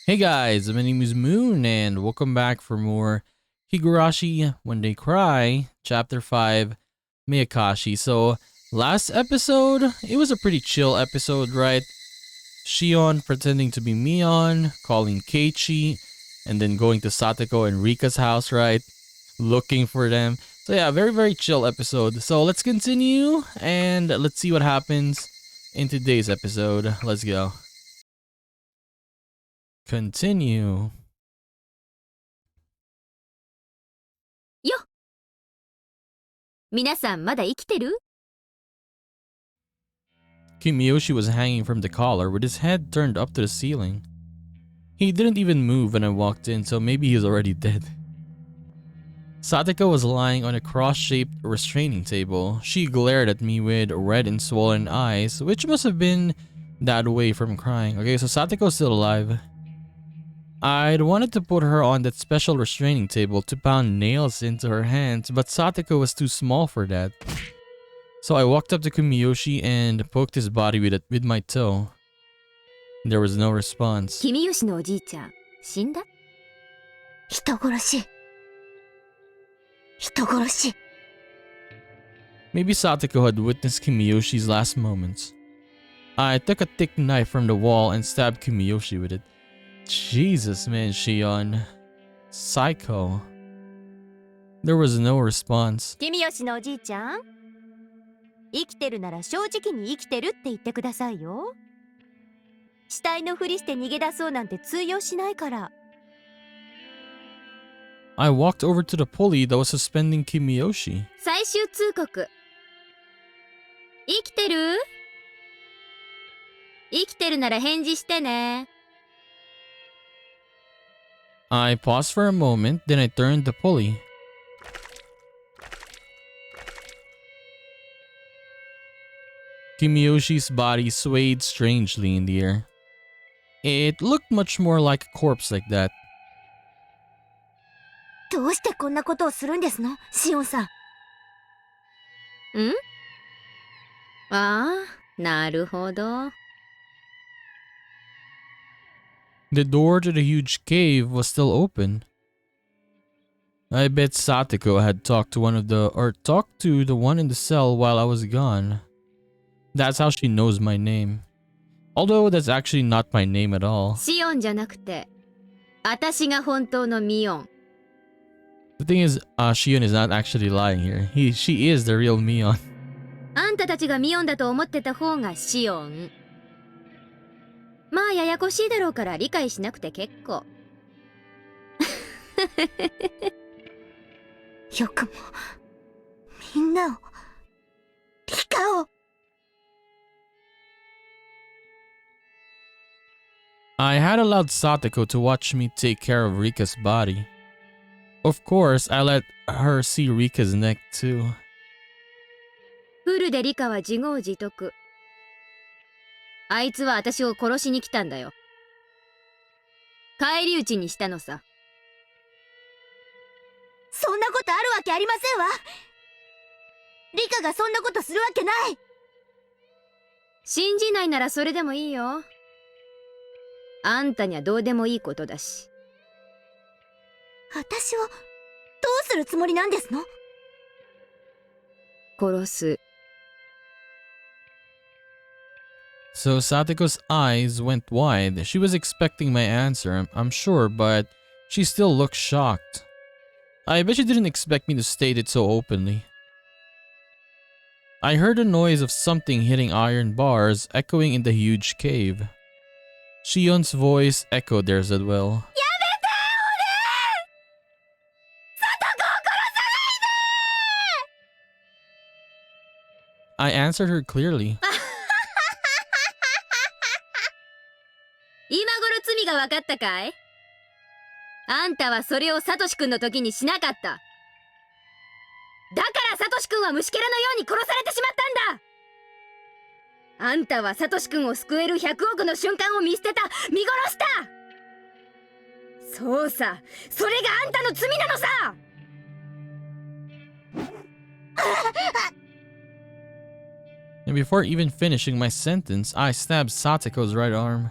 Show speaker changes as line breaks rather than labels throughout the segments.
Hey guys, my name is Moon and welcome back for more Higurashi When They Cry, Chapter 5, Meakashi. So, last episode, it was a pretty chill episode, right? Shion pretending to be Mion, calling Keiichi, and then going to Satoko and Rika's house, right? Looking for them. So yeah, very chill episode. So let's continue and let's see what happens in today's episode. Let's go. Continue.
よっ皆さんまだ生きてる
Kimiyoshi was hanging from the collar with his head turned up to the ceiling. He didn't even move when I walked in, so maybe he's already dead. Satoko was lying on a cross-shaped restraining table. She glared at me with red and swollen eyes, which must have been that way from crying. Okay, so Satoko's still alive. I'd wanted to put her on that special restraining table to pound nails into her hands, but Satoko was too small for that. So I walked up to Kimiyoshi and poked his body with my toe. There was no response.
君吉のおじいちゃん死んだ人殺し
Maybe Satoko had witnessed Kimiyoshi's last moments. I took a thick knife from the wall and stabbed Kimiyoshi with it. Jesus, man, Shion. Psycho. There was no response.
君吉のおじいちゃん生きてるなら正直に生きてるって言ってくださいよ死体のふりして逃げ出そうなんて通用しないから
I walked over to the pulley that was suspending Kimiyoshi.
最終通告生きてる生きてるなら返事してね
I paused for a moment, then I turned the pulley. Kimiyoshi's body swayed strangely in the air. It looked much more like a corpse like that.
どうしてこんなことをするんですのシオンさんんああなるほど
The door to the huge cave was still open. I bet Satoko had talked to the one in the cell while I was gone. That's how she knows my name. Although that's actually not my name at all.
シオンじゃなくて私が本当のミオン
The thing is, Shion is not actually lying here. She is the real Mion.
あんたたちがミオンだと思ってた方がシオンまあややこしいだろうから理解しなくて結構よくもみんなをリカを
I had allowed Satoko to watch me take care of Rika's body. Of course, I let her see Rika's neck too.
フルでリカは自業自得あいつは私を殺しに来たんだよ返り討ちにしたのさそんなことあるわけありませんわリカがそんなことするわけない信じないならそれでもいいよあんたにはどうでもいいことだし私をどうするつもりなんですの殺す
So Satoko's eyes went wide. She was expecting my answer, I'm sure, but she still looked shocked. I bet she didn't expect me to state it so openly. I heard a noise of something hitting iron bars echoing in the huge cave. Shion's voice echoed there as well. I answered her clearly.
今頃罪が分かったかいあんたはそれをサトシ君の時にしなかっただからサトシ君は虫けらのように殺されてしまったんだあんたはサトシ君を救える100億の瞬間を見捨てた見殺したそうさそれがあんたの罪なのさ
And before even finishing my sentence, I stabbed Satoko's right arm.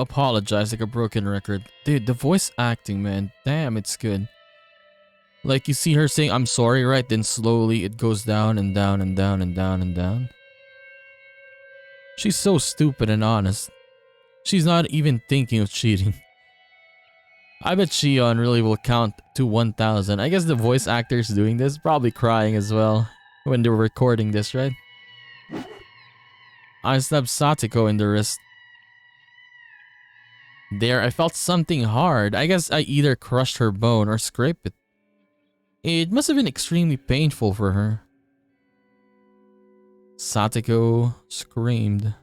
to apologize like a broken record. Dude, the voice acting, man. Damn, it's good. Like you see her saying, I'm sorry, right? Then slowly it goes down and down and down and down and down. She's so stupid and honest. She's not even thinking of cheating. I bet Shion really will count to 1000. I guess the voice actors doing this probably crying as well when they were recording this, right? I stabbed Satoko in the wrist. There, I felt something hard. I guess I either crushed her bone or scraped it. It must have been extremely painful for her. Satoko screamed.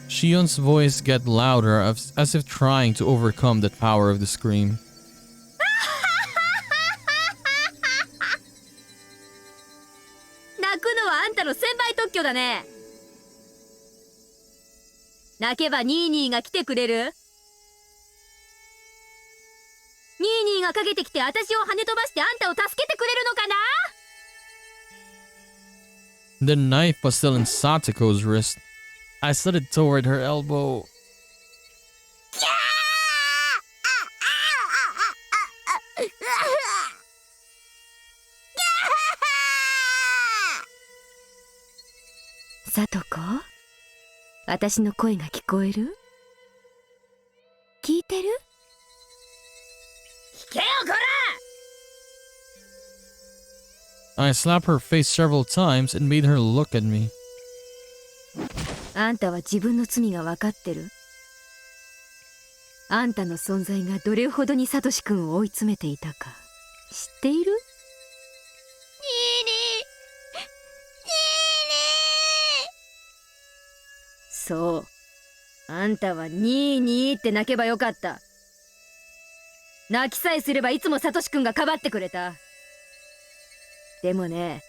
Shion's voice got louder as if trying to overcome the power of the scream. The knife was still in Satoko's wrist. I slid it toward her elbow.
Satoko? 私の声が聞こえる？聞いてる？聞けよこら！
I slapped her face several times and made her look at me.
あんたは自分の罪が分かってる？あんたの存在がどれほどにサトシ君を追い詰めていたか知っている？ニーニー、ニーニー。そう。あんたはニーニーって泣けばよかった。泣きさえすればいつもサトシ君がかばってくれた。でもね、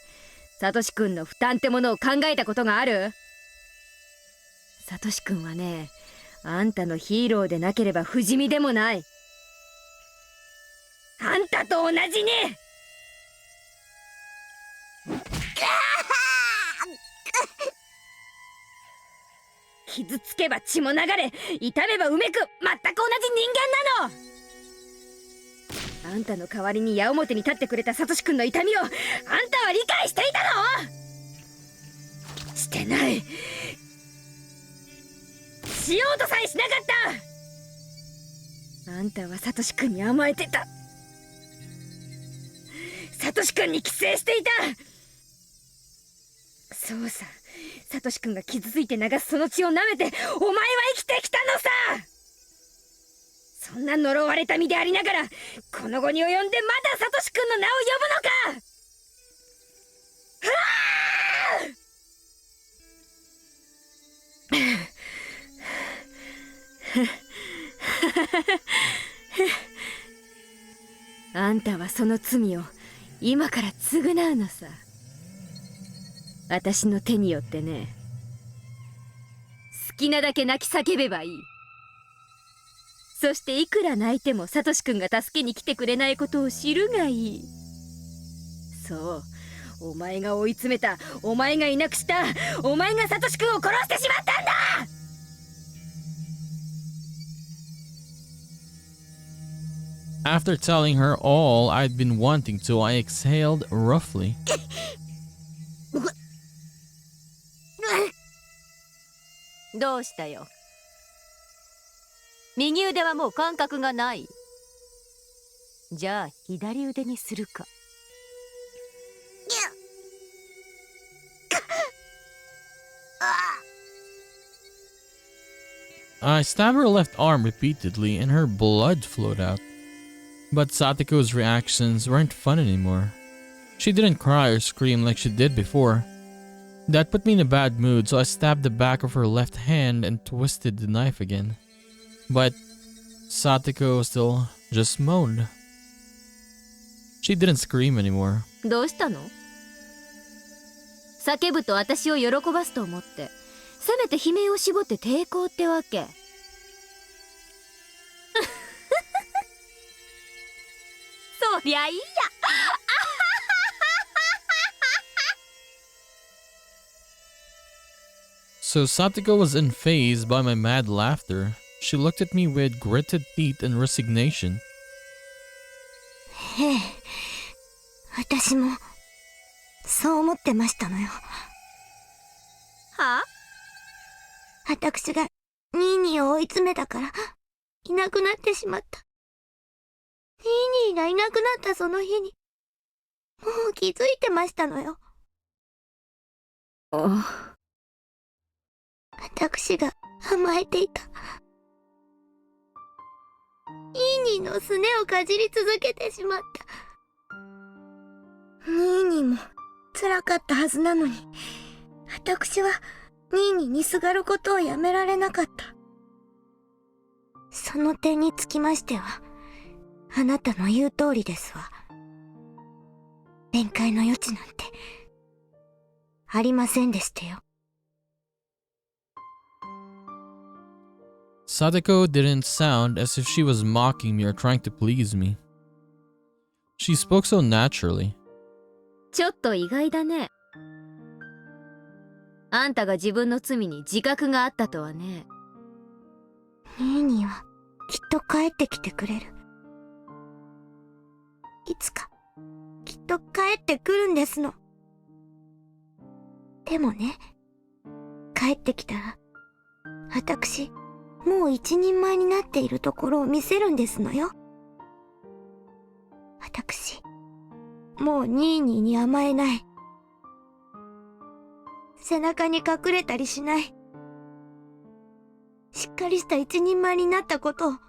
サトシ君の負担ってものを考えたことがある？サトシ君はね、あんたのヒーローでなければ不死身でもない。あんたと同じに。傷つけば血も流れ、痛めばうめく、全く同じ人間なの。あんたの代わりに矢面に立ってくれたサトシ君の痛みをあんたは理解していたの？してない。しようとさえしなかった。あんたはサトシ君に甘えてた。サトシ君に寄生していた。そうさ、サトシ君が傷ついて流すその血を舐めてお前は生きてきたのさ。そんな呪われた身でありながらこの後に及んでまだサトシ君の名を呼ぶのか。あんたはその罪を今から償うのさ。私の手によってね。好きなだけ泣き叫べばいい。そしていくら泣いてもサトシ君が助けに来てくれないことを知るがいい。そう、お前が追い詰めた、お前がいなくした、お前がサトシ君を殺してしまったんだ。
After telling her all I'd been wanting to, I exhaled roughly.
どうしたよ。右腕はもう感覚がない。じゃあ左腕にするか。
I stabbed her left arm repeatedly and her blood flowed out. But Satoko's reactions weren't fun anymore. She didn't cry or scream like she did before. That put me in a bad mood, so I stabbed the back of her left hand and twisted the knife again. But Satoko still just moaned. She didn't scream anymore.
どうしたの？叫ぶと私を喜ばすと思って、せめて悲鳴を絞って抵抗ってわけ。そりゃいいや。
So Satoko was unfazed by my mad laughter. She looked at me with gritted teeth and resignation.
ええ、私もそう思ってましたのよ。
は？
私がニーニーを追い詰めたからいなくなってしまった。ニーニーがいなくなったその日にもう気づいてましたのよ。私が甘えていた。ニーニーのすねをかじり続けてしまった。ニーニーも辛かったはずなのに、私はニーニーにすがることをやめられなかった。その点につきましては、あなたの言う通りですわ。弁解の余地なんてありませんでしたよ。
Sadako didn't sound as if she was mocking me or trying to please me. She spoke so naturally.
ちょっと意外だね。あんたが自分の罪に自覚があったとはね。
ニーニーはきっと帰ってきてくれる。いつかきっと帰ってくるんですの。でもね、帰ってきたら私もう一人前になっているところを見せるんですのよ。私もうニーニーに甘えない。背中に隠れたりしない。しっかりした一人前になったことを教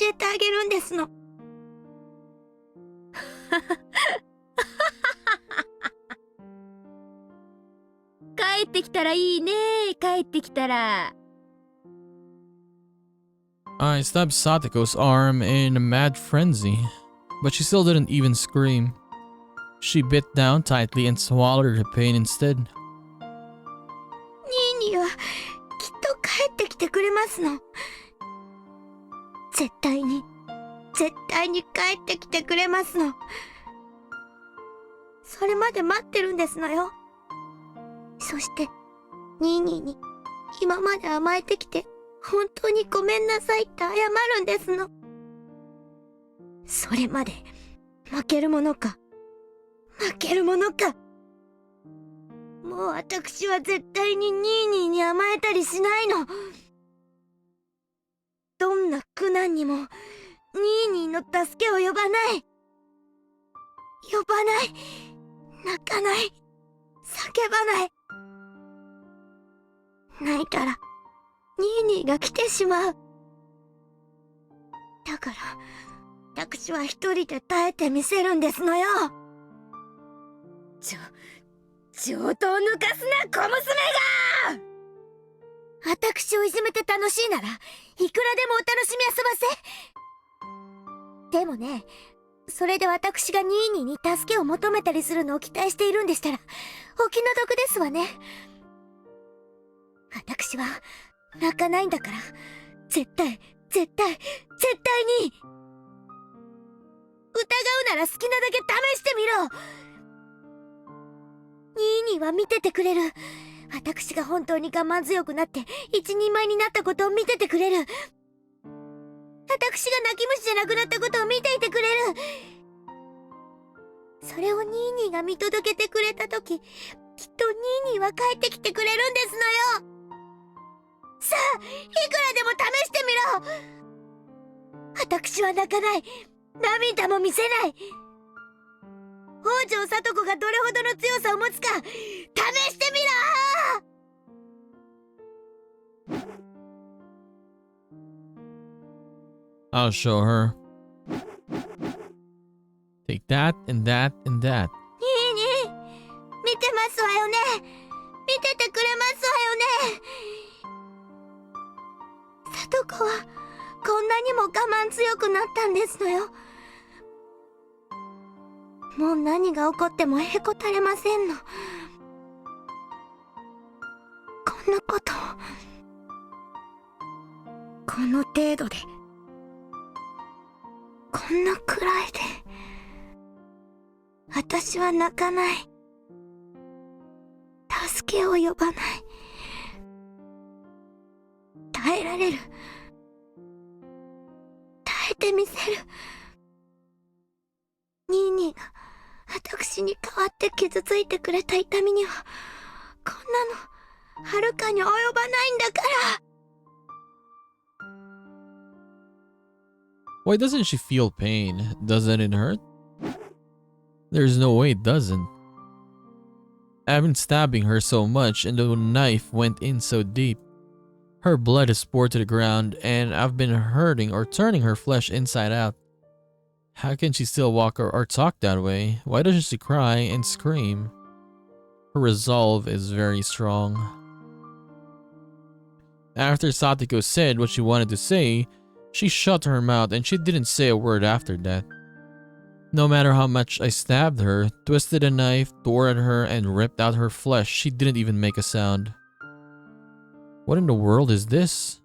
えてあげるんですの。
帰ってきたらいいね。帰ってきたら。
I stabbed Satoko's arm in a mad frenzy, but she still didn't even scream. She bit down tightly and swallowed her pain instead.
ニーニーはきっと帰ってきてくれますの。絶対に帰ってきてくれますの。それまで待ってるんですのよ。そしてニーニーに今まで甘えてきて本当にごめんなさいって謝るんですの。それまで負けるものか。もう私は絶対にニーニーに甘えたりしないの。どんな苦難にもニーニーの助けを呼ばない。呼ばない、泣かない、叫ばない。泣いたらニーニーが来てしまう。だから私は一人で耐えてみせるんですのよ。上等抜かすな小娘が。私をいじめて楽しいならいくらでもお楽しみあそばせ。でもね、それで私がニーニーに助けを求めたりするのを期待しているんでしたらお気の毒ですわね。私は泣かないんだから、絶対に疑うなら好きなだけ試してみろ。ニーニーは見ててくれる。私が本当に我慢強くなって一人前になったことを見ててくれる。私が泣き虫じゃなくなったことを見ていてくれる。それをニーニーが見届けてくれたとき、きっとニーニーは帰ってきてくれるんですのよ。さあ、いくらでも試してみろ。私は泣かない。涙も見せない。北条聡子がどれほどの強さを持つか試してみろ。
I'll show her. Take that and that and that.
ニーニー、見てますわよね。見ててくれますわよね。聡子はこんなにも我慢強くなったんですのよ。もう何が起こってもへこたれませんの。こんなことこの程度で、こんなくらいで私は泣かない。助けを呼ばない。耐えられる。耐えてみせる。ニーニーが私に代わって傷ついてくれた痛みにはこんなのはるかに及ばないんだから。
Why doesn't she feel pain? Doesn't it hurt? There's no way it doesn't. I've been stabbing her so much and the knife went in so deep. Her blood has poured to the ground and I've been hurting or turning her flesh inside out. How can she still walk or talk that way? Why doesn't she cry and scream? Her resolve is very strong. After Satoko said what she wanted to say, she shut her mouth and she didn't say a word after that. No matter how much I stabbed her, twisted a knife, tore at her, and ripped out her flesh, she didn't even make a sound. What in the world is this?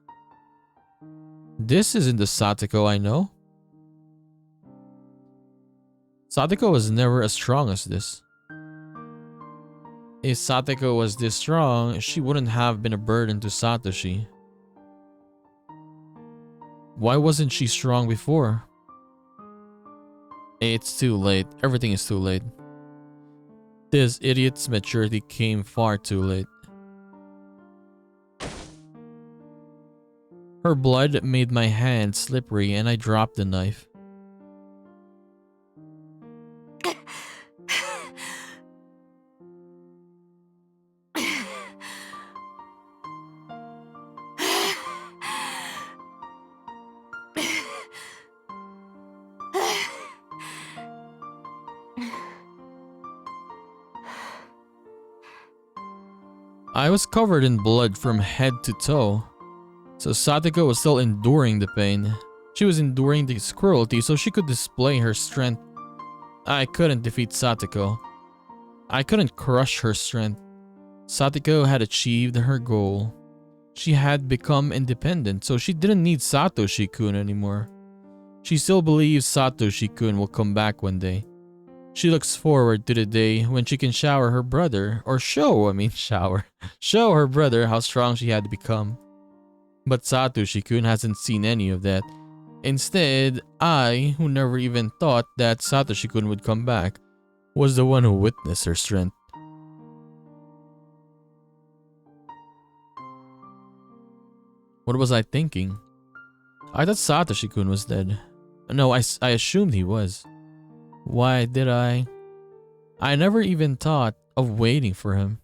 This isn't the Satoko I know. Satoko was never as strong as this. If Satoko was this strong, she wouldn't have been a burden to Satoshi. Why wasn't she strong before? It's too late. Everything is too late. This idiot's maturity came far too late. Her blood made my hand slippery and I dropped the knife. I was covered in blood from head to toe. So Satoko was still enduring the pain. She was enduring this cruelty so she could display her strength. I couldn't defeat Satoko. I couldn't crush her strength. Satoko had achieved her goal. She had become independent, so she didn't need Satoshi-kun anymore. She still believes Satoshi-kun will come back one day. She looks forward to the day when she can show her brother how strong she had become. But Satoshi-kun hasn't seen any of that. Instead, I, who never even thought that Satoshi-kun would come back, was the one who witnessed her strength. What was I thinking? I thought Satoshi-kun was dead. No, I assumed he was. Why did I? I never even thought of waiting for him.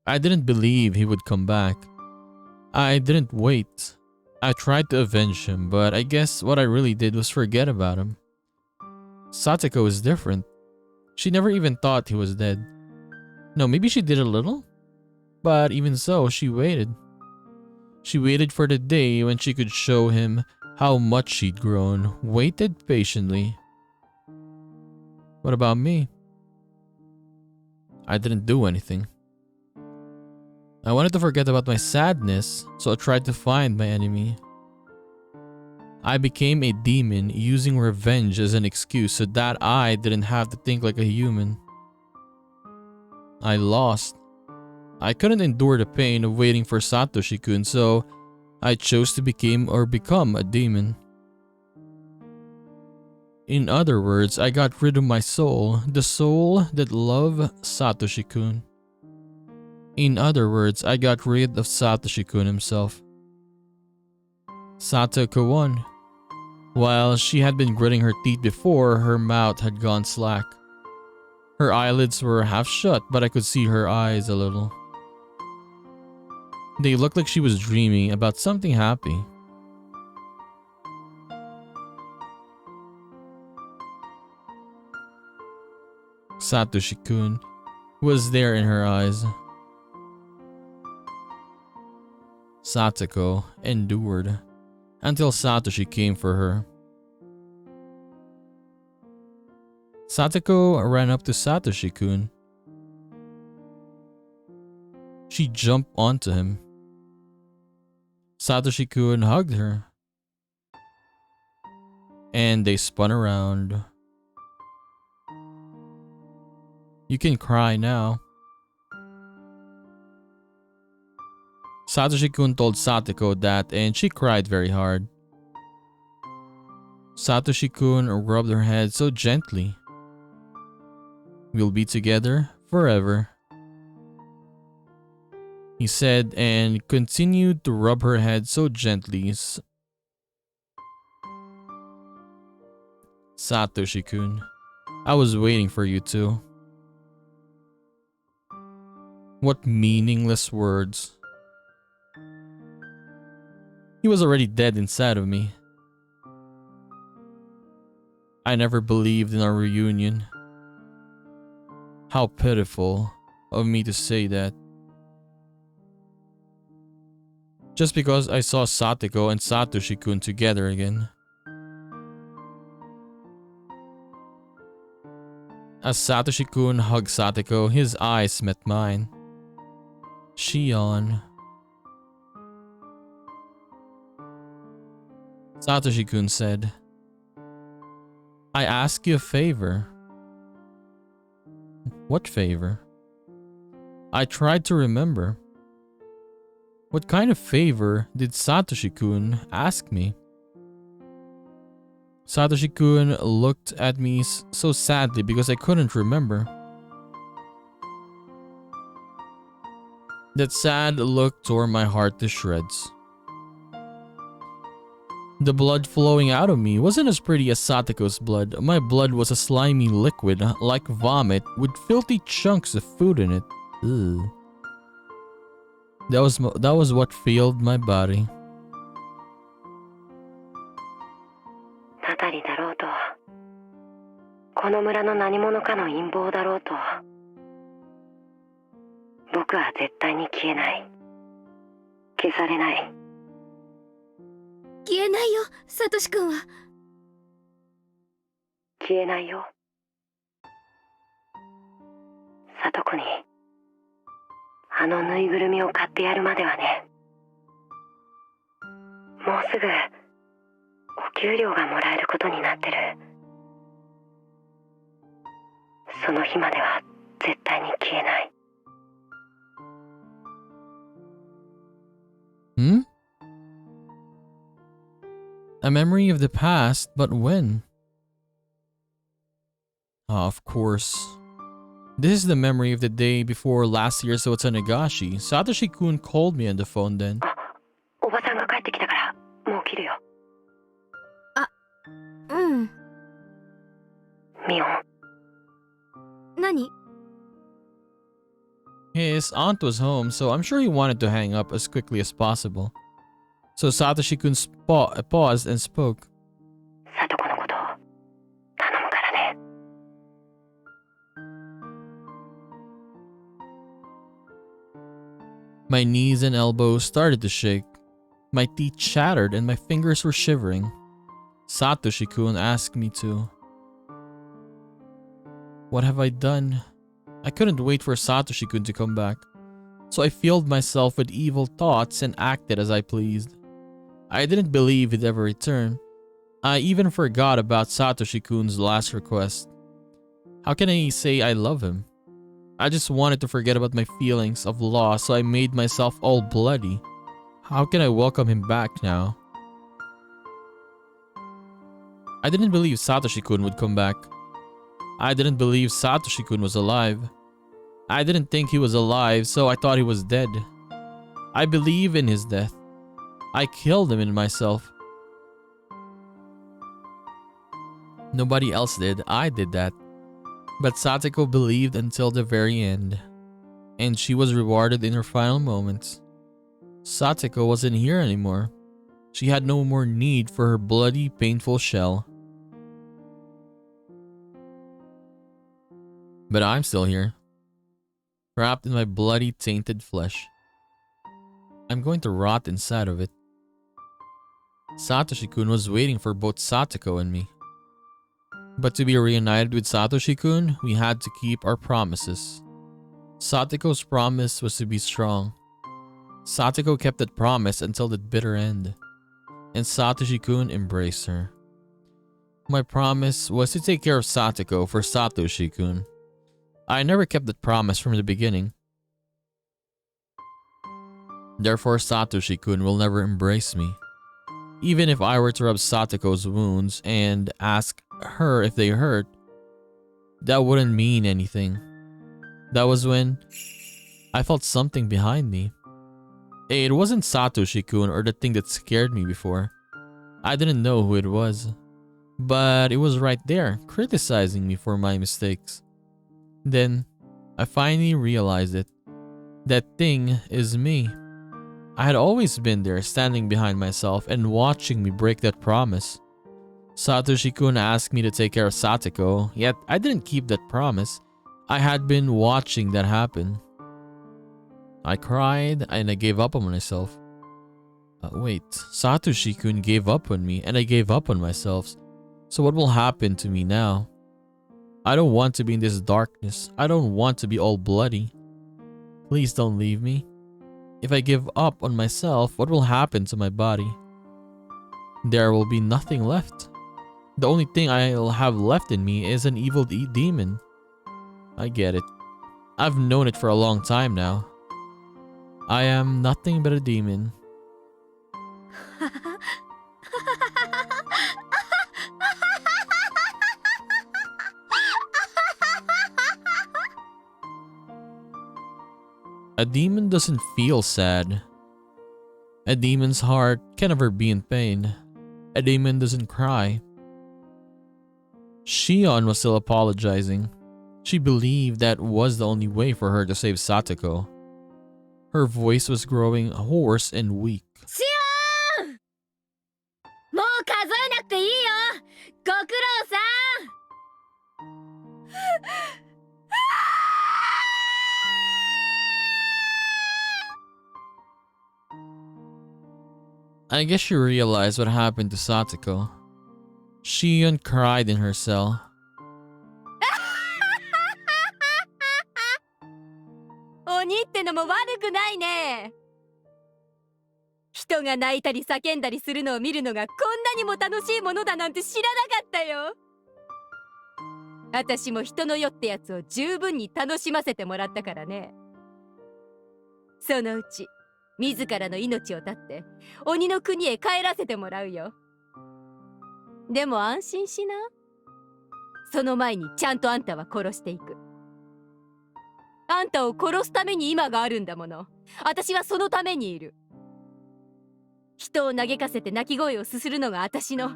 I didn't believe he would come back. I didn't wait. I tried to avenge him, but I guess what I really did was forget about him. Satoko is different. She never even thought he was dead. No, maybe she did a little? But even so, she waited. She waited for the day when she could show him how much she'd grown, waited patiently. What about me? I didn't do anything. I wanted to forget about my sadness, so I tried to find my enemy. I became a demon using revenge as an excuse so that I didn't have to think like a human. I lost. I couldn't endure the pain of waiting for Satoshi-kun, so I chose to become a demon. In other words, I got rid of my soul, the soul that loved Satoshi-kun. In other words, I got rid of Satoshi-kun himself. Satoko won. While she had been gritting her teeth before, her mouth had gone slack. Her eyelids were half shut, but I could see her eyes a little. They looked like she was dreaming about something happy. Satoshi-kun was there in her eyes. Satoko endured until Satoshi came for her. Satoko ran up to Satoshi-kun. She jumped onto him. Satoshi-kun hugged her. And they spun around. You can cry now. Satoshi-kun told Satoko that and she cried very hard. Satoshi-kun rubbed her head so gently. We'll be together forever, he said and continued to rub her head so gently. Satoshi-kun, I was waiting for you too. What meaningless words. He was already dead inside of me. I never believed in our reunion. How pitiful of me to say that. Just because I saw Satoko and Satoshi-kun together again. As Satoshi-kun hugged Satoko, his eyes met mine. Shion. Satoshi-kun said, I ask you a favor. What favor? I tried to remember. What kind of favor did Satoshi-kun ask me? Satoshi-kun looked at me so sadly because I couldn't remember. That sad look tore my heart to shreds. The blood flowing out of me wasn't as pretty as Satoko's blood. My blood was a slimy liquid, like vomit, with filthy chunks of food in it. Ugh. That was what filled my body.
ナタリだろうと、この村の何者かの陰謀だろうと、僕は絶対に消えない。消されない。
消えないよ、サトシ君は。
消えないよ。サトコにあのぬいぐるみを買ってやるまではね。もうすぐお給料がもらえることになってる。その日までは絶対に消えない。
Hmm? A memory of the past, but when? Ah, of course. This is the memory of the day before last year's Otanigashi. Satoshi-kun called me on the phone then.
おばさんが帰ってきたからもう切るよ。
うん。
ミオン。
何？何？
His aunt was home, so I'm sure he wanted to hang up as quickly as possible. So Satoshi-kun paused and spoke.
サトコのこと頼むからね。
My knees and elbows started to shake. My teeth chattered and my fingers were shivering. Satoshi-kun asked me to. What have I done? I couldn't wait for Satoshi-kun to come back, so I filled myself with evil thoughts and acted as I pleased. I didn't believe he'd ever return. I even forgot about Satoshi-kun's last request. How can I say I love him? I just wanted to forget about my feelings of loss, so I made myself all bloody. How can I welcome him back now? I didn't believe Satoshi-kun would come back. I didn't believe Satoshi-kun was alive. I didn't think he was alive, so I thought he was dead. I believe in his death. I killed him in myself. Nobody else did. I did that. But Satoko believed until the very end, and she was rewarded in her final moments. Satoko wasn't here anymore. She had no more need for her bloody, painful shell. But I'm still here, wrapped in my bloody, tainted flesh. I'm going to rot inside of it. Satoshi-kun was waiting for both Satoko and me. But to be reunited with Satoshi-kun, we had to keep our promises. Satoko's promise was to be strong. Satoko kept that promise until the bitter end, and Satoshi-kun embraced her. My promise was to take care of Satoko for Satoshi-kun. I never kept that promise from the beginning. Therefore, Satoshi-kun will never embrace me. Even if I were to rub Satoko's wounds and ask her if they hurt, that wouldn't mean anything. That was when I felt something behind me. It wasn't Satoshi-kun or the thing that scared me before. I didn't know who it was. But it was right there, criticizing me for my mistakes. Then, I finally realized it. That thing is me. I had always been there, standing behind myself and watching me break that promise. Satoshi-kun asked me to take care of Satoko, yet I didn't keep that promise. I had been watching that happen. I cried and I gave up on myself. Wait, Satoshi-kun gave up on me and I gave up on myself. So what will happen to me now? I don't want to be in this darkness. I don't want to be all bloody. Please don't leave me. If I give up on myself, what will happen to my body? There will be nothing left. The only thing I'll have left in me is an evil demon. I get it. I've known it for a long time now. I am nothing but a demon. A demon doesn't feel sad. A demon's heart can never be in pain. A demon doesn't cry. Shion was still apologizing. She believed that was the only way for her to save Satoko. Her voice was growing hoarse and weak.
Shion! もう数えなくていいよ。ご苦労さん。
I guess she realized what happened to Satoko. Shion cried in her cell.
鬼ってのも悪くないね。人が泣いたり叫んだりするのを見るのがこんなにも楽しいものだなんて知らなかったよ。私も人の世ってやつを十分に楽しませてもらったからね。そのうち自らの命を絶って鬼の国へ帰らせてもらうよ。でも安心しな。その前にちゃんとあんたは殺していく。あんたを殺すために今があるんだもの。私はそのためにいる。人を嘆かせて泣き声をすするのが私の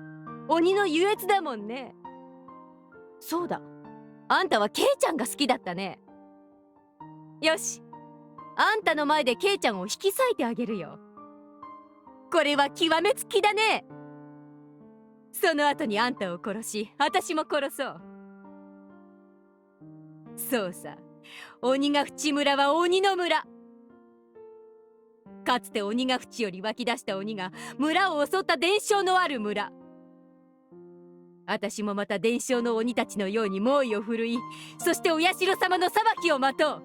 鬼の優越だもんね。そうだ、あんたはケイちゃんが好きだったね。よし、あんたの前でケイちゃんを引き裂いてあげるよ。これは極めつきだね。その後にあんたを殺し、私も殺そう。そうさ、鬼ヶ淵村は鬼の村。かつて鬼ヶ淵より湧き出した鬼が村を襲った伝承のある村。私もまた伝承の鬼たちのように猛威を振るい、そしてお社様の裁きを待とう。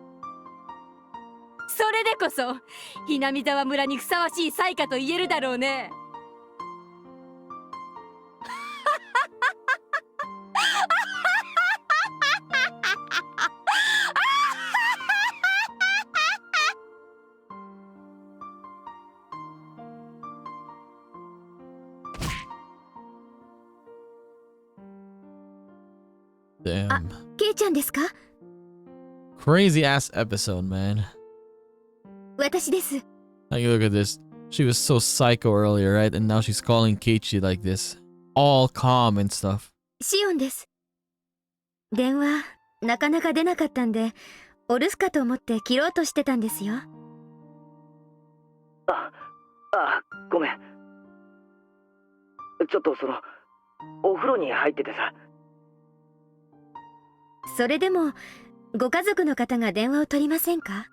それでこそひなみ沢村にふさわしい災禍と言えるだろうね。
Damn.
ケイちゃんですか？
Crazy ass episode, man.
私です。
Like, look at this. She was so psycho earlier, right? And now she's calling Keiichi like this. All calm and stuff.
シオンです。電話、なかなか出なかったんで、お留守かと思って切ろうとしてたんですよ。
ごめん。ちょっとお風呂に入っててさ。
それでも、ご家族の方が電話を取りませんか？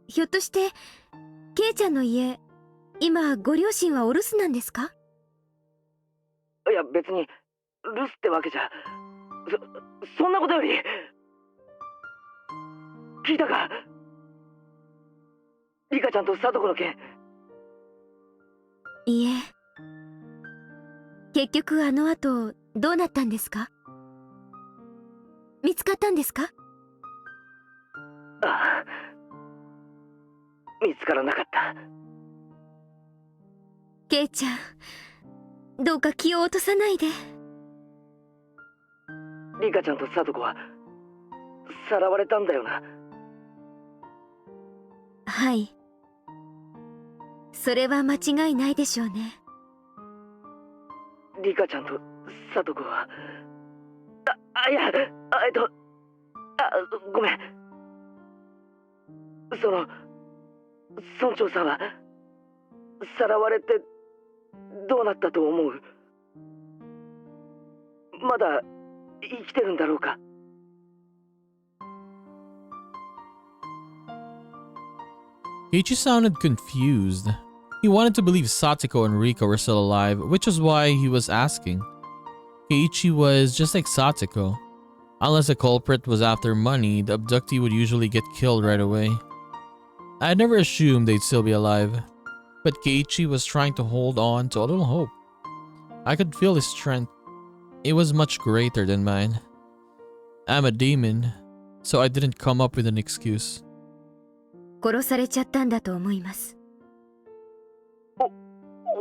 ひょっとして、ケイちゃんの家、今ご両親はお留守なんですか？
いや別に留守ってわけじゃ。そんなことより聞いたか？リカちゃんとサトコの件。
いえ。結局あの後どうなったんですか？見つかったんですか？
ああ、見つからなかった。
ケイちゃん、どうか気を落とさないで。
リカちゃんとサトコはさらわれたんだよな。
はい。それは間違いないでしょうね。
リカちゃんとサトコは、いや、ごめん。村長さんはさらわれてどうなったと思う？まだ生きてるんだろうか？
Keiichi sounded confused. He wanted to believe Satoko and Rika were still alive, which was why he was asking. Keiichi was just like Satoko. Unless the culprit was after money, the abductee would usually get killed right away. I had never assumed they'd still be alive, but Keiichi was trying to hold on to a little hope. I could feel his strength. It was much greater than mine. I'm a demon, so I didn't come up with an excuse.
殺されちゃったんだと思います。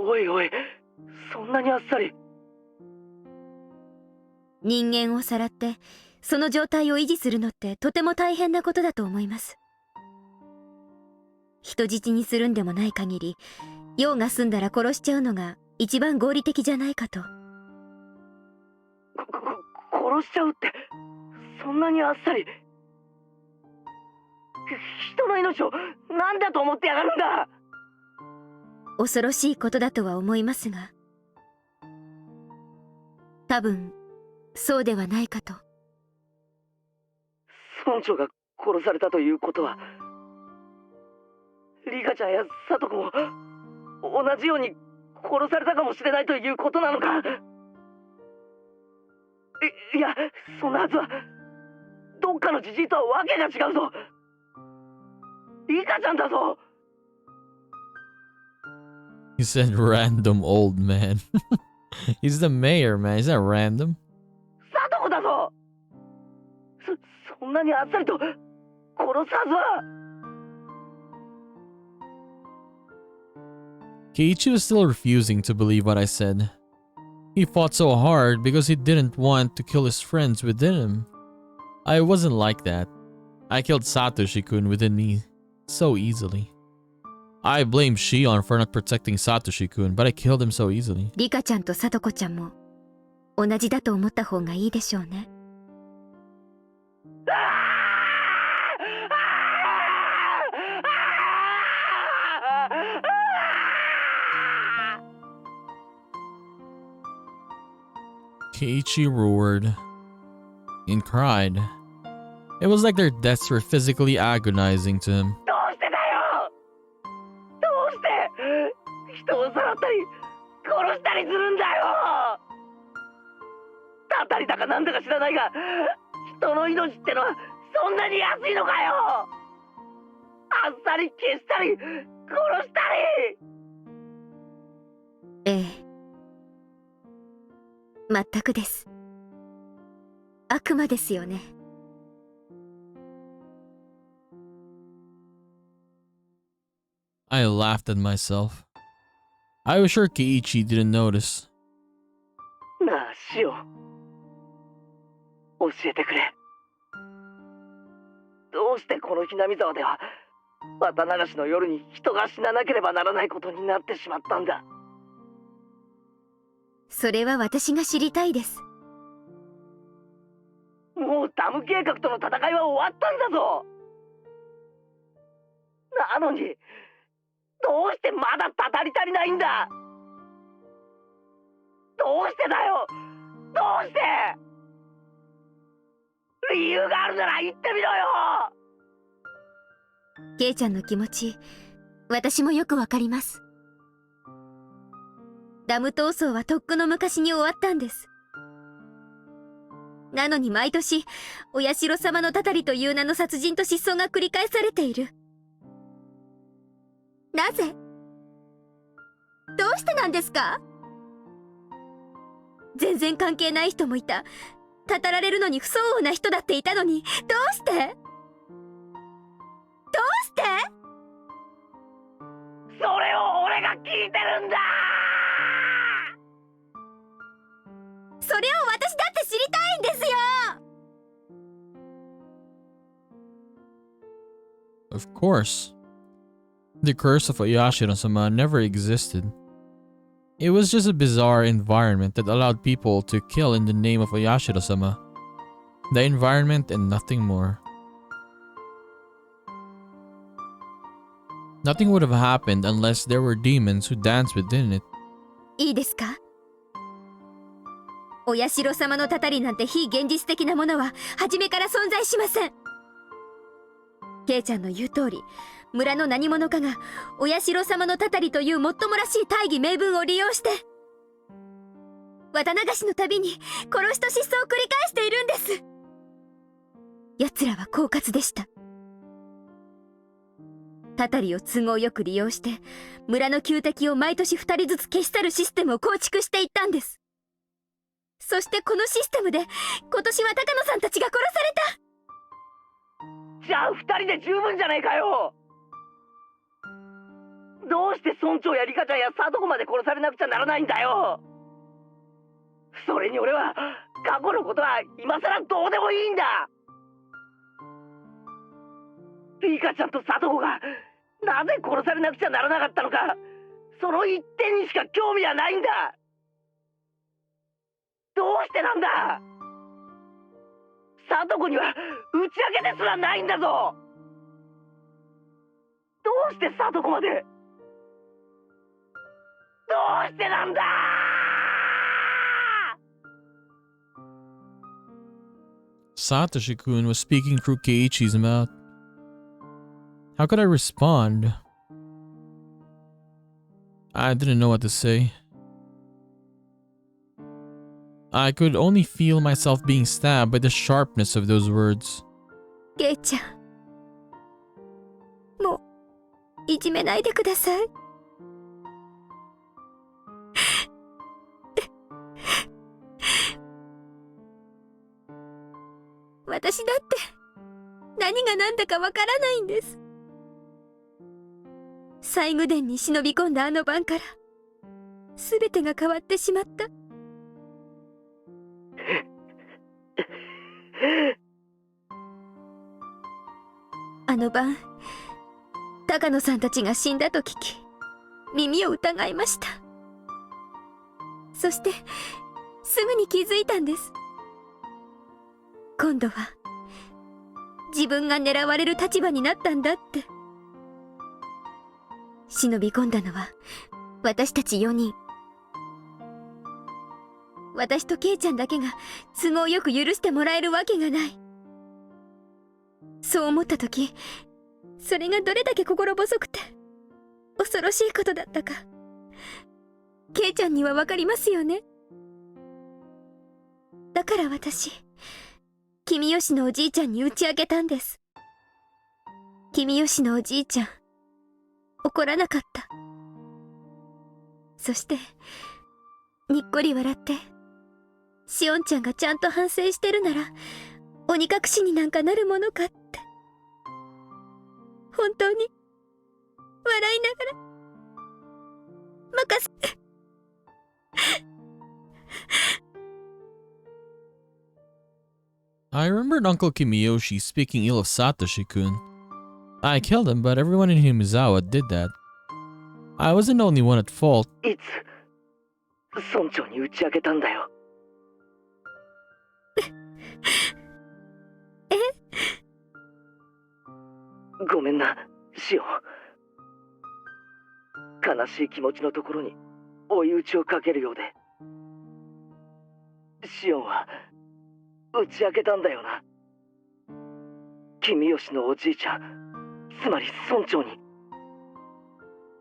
おいおい、そんなにあっさり。
人間をさらってその状態を維持するのってとても大変なことだと思います。人質にするんでもない限り、用が済んだら殺しちゃうのが一番合理的じゃないかと。
殺しちゃうって、そんなにあっさり。人の命を何だと思ってやがるんだ。
恐ろしいことだとは思いますが、多分そうではないかと。
村長が殺されたということは、リカちゃんやサトコも同じように殺されたかもしれないということなのか？いや、そんなはずは。どっかのじじいとはわけが違うぞ。リカちゃんだぞ。
He said random old man. He's the mayor, man. Is that random?
サトコだぞ。そんなにあっさりと殺すはずは。
Keiichi was still refusing to believe what I said. He fought so hard because he didn't want to kill his friends within him. I wasn't like that. I killed Satoshi-kun within me so easily. I blame Shion for not protecting Satoshi-kun, but I killed him so easily.
リカちゃんとサトコちゃんも
同じだと思った方がいいでしょうね。
Keiichi roared and cried. It was like their deaths were physically agonizing to him.
どうしてだよ。どうして人をさらったり殺したりするんだよ。たたりだかなんだか知らないが、人の命ってのはそんなに安いのかよ。あっさり消したり殺したり。
ええ、全くです。悪魔ですよね。
I laughed at myself. I was sure Keiichi didn't notice.
なあ、シオン。教えてくれ。どうしてこのひなみ沢では綿流しの夜に人が死ななければならないことになってしまったんだ。
それは私が知りたいです。
もうダム計画との戦いは終わったんだぞ。なのにどうしてまだ語り足りないんだ。どうしてだよ。どうして。理由があるなら言ってみろよ。
ケイちゃんの気持ち、私もよくわかります。ダム闘争はとっくの昔に終わったんです。なのに毎年お社様のたたりという名の殺人と失踪が繰り返されている。なぜ？どうしてなんですか？全然関係ない人もいた。たたられるのに不相応な人だっていたのに、どうして？どうして？
それを俺が聞いてるんだ。
それを私だって知りたいんですよ。
Of course. The curse of Oyashiro-sama never existed. It was just a bizarre environment that allowed people to kill in the name of Oyashiro-sama. The environment and nothing more. Nothing would have happened unless there were demons who danced within it.
いいですか？お社様のたたりなんて非現実的なものは初めから存在しません。ケイちゃんの言う通り、村の何者かがお社様のたたりというもっともらしい大義名分を利用して綿流しのたびに殺しと失踪を繰り返しているんです。奴らは狡猾でした。たたりを都合よく利用して村の旧敵を毎年2人ずつ消し去るシステムを構築していったんです。そしてこのシステムで今年は高野さんたちが殺された。
じゃあ2人で十分じゃねえかよ。どうして村長やリカちゃんやサトコまで殺されなくちゃならないんだよ。それに俺は過去のことは今さらどうでもいいんだ。リカちゃんとサトコがなぜ殺されなくちゃならなかったのか、その一点にしか興味はないんだ。どうしてなんだ。サトコには打ち明けですらないんだぞ。どうしてサトコまで。どうしてなんだ。
Satoshi-kun was speaking through Keiichi's mouth. How could I respond? I didn't know what to say. I could only feel myself being stabbed by the sharpness of those words.
ケイちゃん、もういじめないでください。私だって何が何だかわからないんです。西宮殿に忍び込んだあの晩から全てが変わってしまった。あの晩、高野さんたちが死んだと聞き、耳を疑いました。そして、すすぐに気づいたんです。今度は自分が狙われる立場になったんだって。忍び込んだのは私たち4人。私とケイちゃんだけが都合よく許してもらえるわけがない。そう思った時、それがどれだけ心細くて恐ろしいことだったか、ケイちゃんにはわかりますよね。だから私、君吉のおじいちゃんに打ち明けたんです。君吉のおじいちゃん、怒らなかった。そしてにっこり笑って、しおんちゃんがちゃんと反省してるなら鬼隠しになんかなるものかって、本当に笑いながら任せ。
I remembered Uncle Kimiyoshi speaking ill of Satoshi-kun. I killed him, but everyone in Himizawa did that. I wasn't the only one at fault.
いつ村長に打ち明けたんだよ。ごめんな、シオン。悲しい気持ちのところに追い打ちをかけるようで。シオンは打ち明けたんだよな。君吉のおじいちゃん、つまり村長に。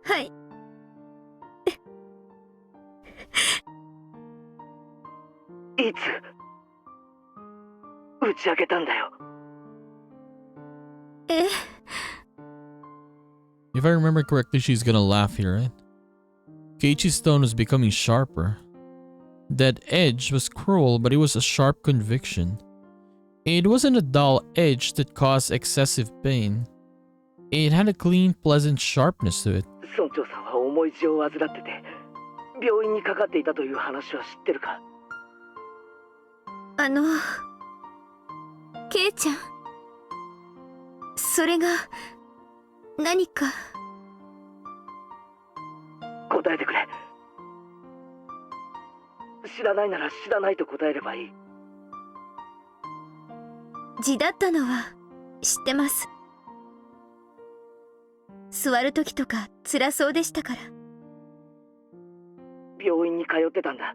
はい。
いつ打ち明けたんだよ。
If I remember correctly, she's gonna laugh here, right? Keiichi's tone was becoming sharper. That edge was cruel, but it was a sharp conviction. It wasn't a dull edge that caused excessive pain. It had a clean, pleasant sharpness to it.
村長さんは重い痔を患ってて、病院にかかっていたという話は知ってるか？
ケイちゃん、それが何か。
答えてくれ。知らないなら知らないと答えればいい。
痔だったのは知ってます。座る時とか辛そうでしたから。
病院に通ってたんだ。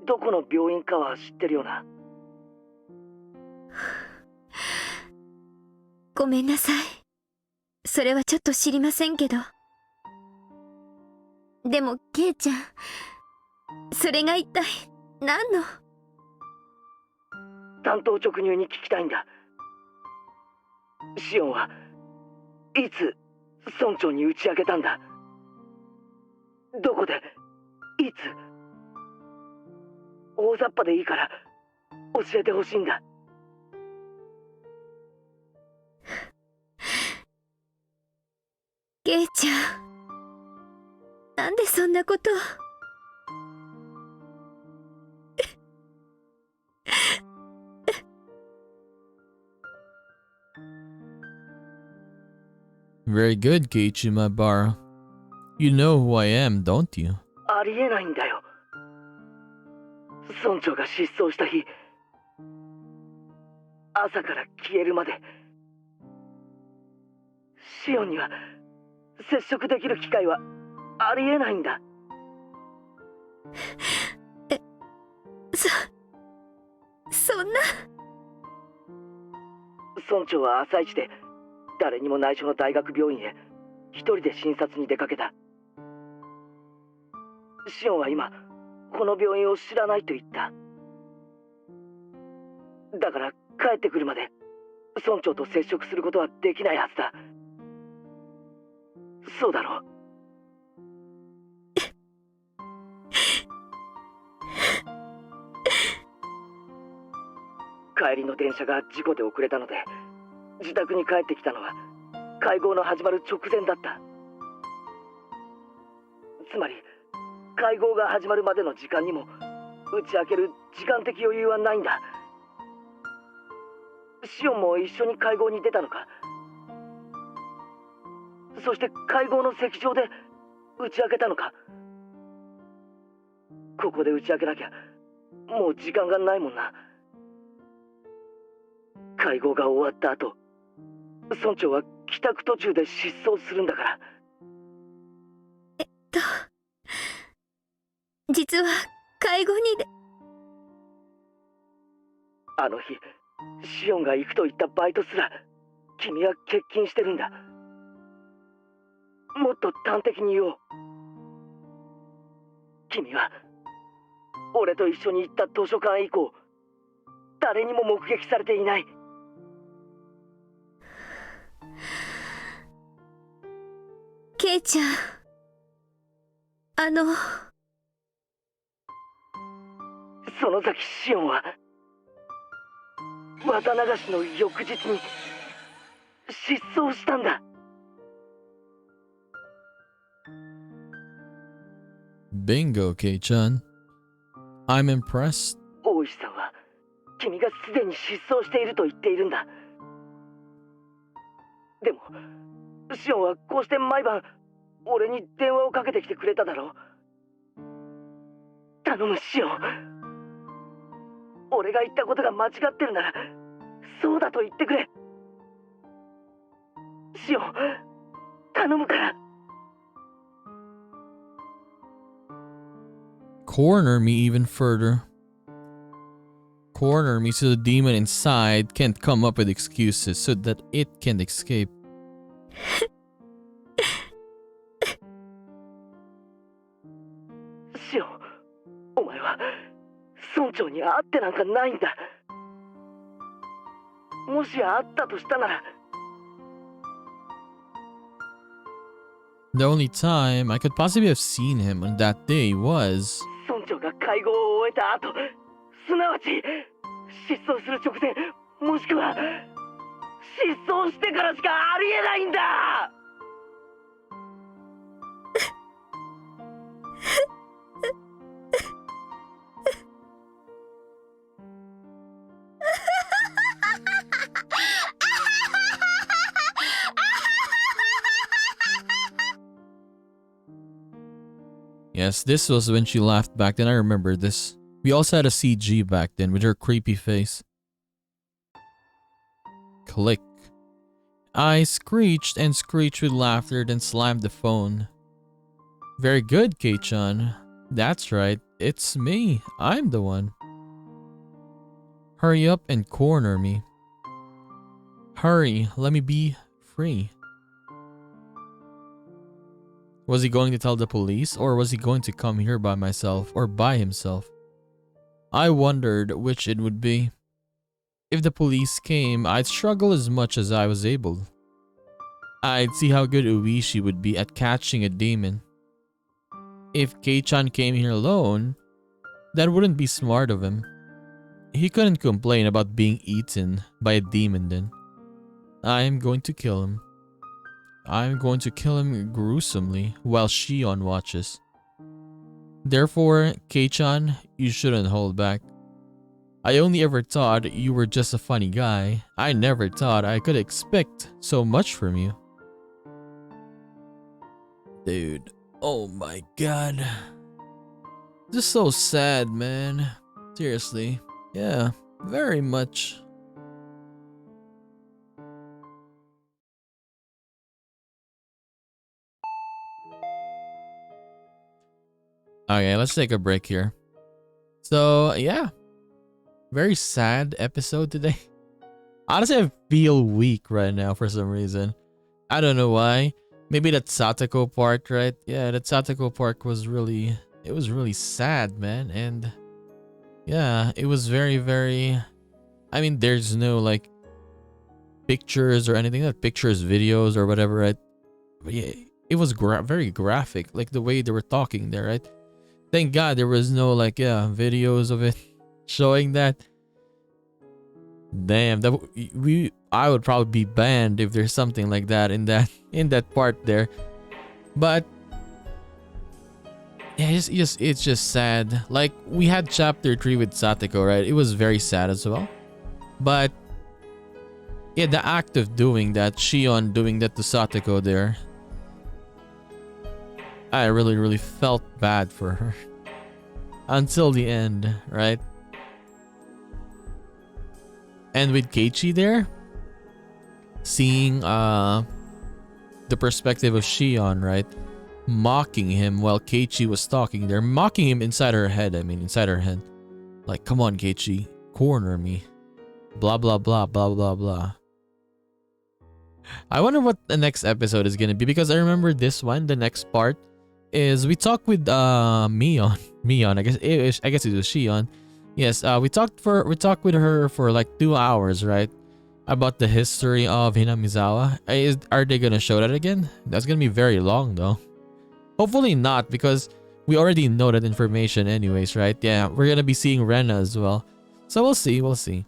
どこの病院かは知ってるよな？
ごめんなさい。それはちょっと知りませんけど。でもケイちゃん、それが一体何の？
単刀直入に聞きたいんだ。シオンはいつ村長に打ち明けたんだ？どこで？いつ？大雑把でいいから教えてほしいんだ。
ケイちゃん、なんでそんなことを。
Very good, Keiichi Maibara. You know who I am, don't you?
ありえないんだよ。村長が失踪した日、朝から消えるまで、シオンには接触できる機会はありえないんだ。
そんな。
村長は朝一で誰にも内緒の大学病院へ一人で診察に出かけた。シオンは今この病院を知らないと言った。だから帰ってくるまで村長と接触することはできないはずだ。そうだろう？帰りの電車が事故で遅れたので、自宅に帰ってきたのは会合の始まる直前だった。つまり会合が始まるまでの時間にも打ち明ける時間的余裕はないんだ。シオンも一緒に会合に出たのか？そして会合の席上で打ち明けたのか？ここで打ち明けなきゃもう時間がないもんな。会合が終わった後、村長は帰宅途中で失踪するんだから。
実は会合に
あの日シオンが行くと言ったバイトすら君は欠勤してるんだ。もっと端的に言おう。君は俺と一緒に行った図書館以降誰にも目撃されていない。
ケイちゃん、
その先シオンは綿流しの翌日に失踪したんだ。
Bingo, Kei-chan. I'm impressed.
大石さんは君がすでに失踪していると言っているんだ。でもシオンはこうして毎晩俺に電話をかけてきてくれただろう。頼むシオン、俺が言ったことが間違ってるならそうだと言ってくれ。シオン、頼むから。
Corner me even further. Corner me so the demon inside can't come up with excuses so that it can escape.
シオン、お前は村長に会ってなんかないんだ。もし会ったとしたなら。
The only time I could possibly have seen him on that day was...
村長が会合を終えた後、すなわち失踪する直前、もしくは失踪してからしかありえないんだ。
Yes, this was when she laughed back then. I remember this. We also had a CG back then with her creepy face. Click. I screeched and screeched with laughter, then slammed the phone. Very good, Kei-chan. That's right. It's me. I'm the one. Hurry up and corner me. Hurry, let me be free. Was he going to tell the police, or was he going to come here by myself or by himself? I wondered which it would be. If the police came, I'd struggle as much as I was able. I'd see how good Uishi would be at catching a demon. If Kei-chan came here alone, that wouldn't be smart of him. He couldn't complain about being eaten by a demon then. I am going to kill him. I'm going to kill him gruesomely while Shion watches. Therefore, Kei-chan, you shouldn't hold back. I only ever thought you were just a funny guy. I never thought I could expect so much from you. Dude, oh my god. This is so sad, man. Seriously. Yeah, very much. Okay, let's take a break here. So, yeah. Very sad episode today. Honestly, I feel weak right now for some reason. I don't know why. Maybe that Satoko part, right? Yeah, that Satoko part was really... It was really sad, man. And... yeah, it was very, very... I mean, there's no, like... pictures or anything. Not pictures, videos, or whatever, right? But yeah, it was very graphic. Like, the way they were talking there, right? Thank God there was no, like, yeah, videos of it showing that. Damn, I would probably be banned if there's something like that in that part there. But yeah, it's just sad. Like, we had chapter 3 with Satoko, right? It was very sad as well. But yeah, the act of doing that, Shion doing that to Satoko there, I really felt bad for her. until the end, right? And with Keiichi there, seeing the perspective of Shion, right? Mocking him while Keiichi was talking. They're mocking him inside her head. I mean, inside her head. Like, come on, Keiichi. Corner me. Blah, blah, blah, blah, blah, blah. I wonder what the next episode is going to be, because I remember this one, the next part, is we talked with Mion, I guess it was Shion. Yes, we talked with her for like 2 hours, right? About the history of Hinamizawa. Are they gonna show that again? That's gonna be very long though. Hopefully not, because we already know that information anyways, right? Yeah, we're gonna be seeing Rena as well. So we'll see.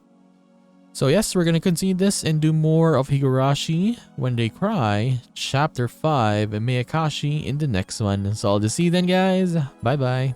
So yes, we're gonna continue this and do more of Higurashi When They Cry, Chapter 5, and Meakashi in the next one. So I'll just see you then, guys. Bye bye.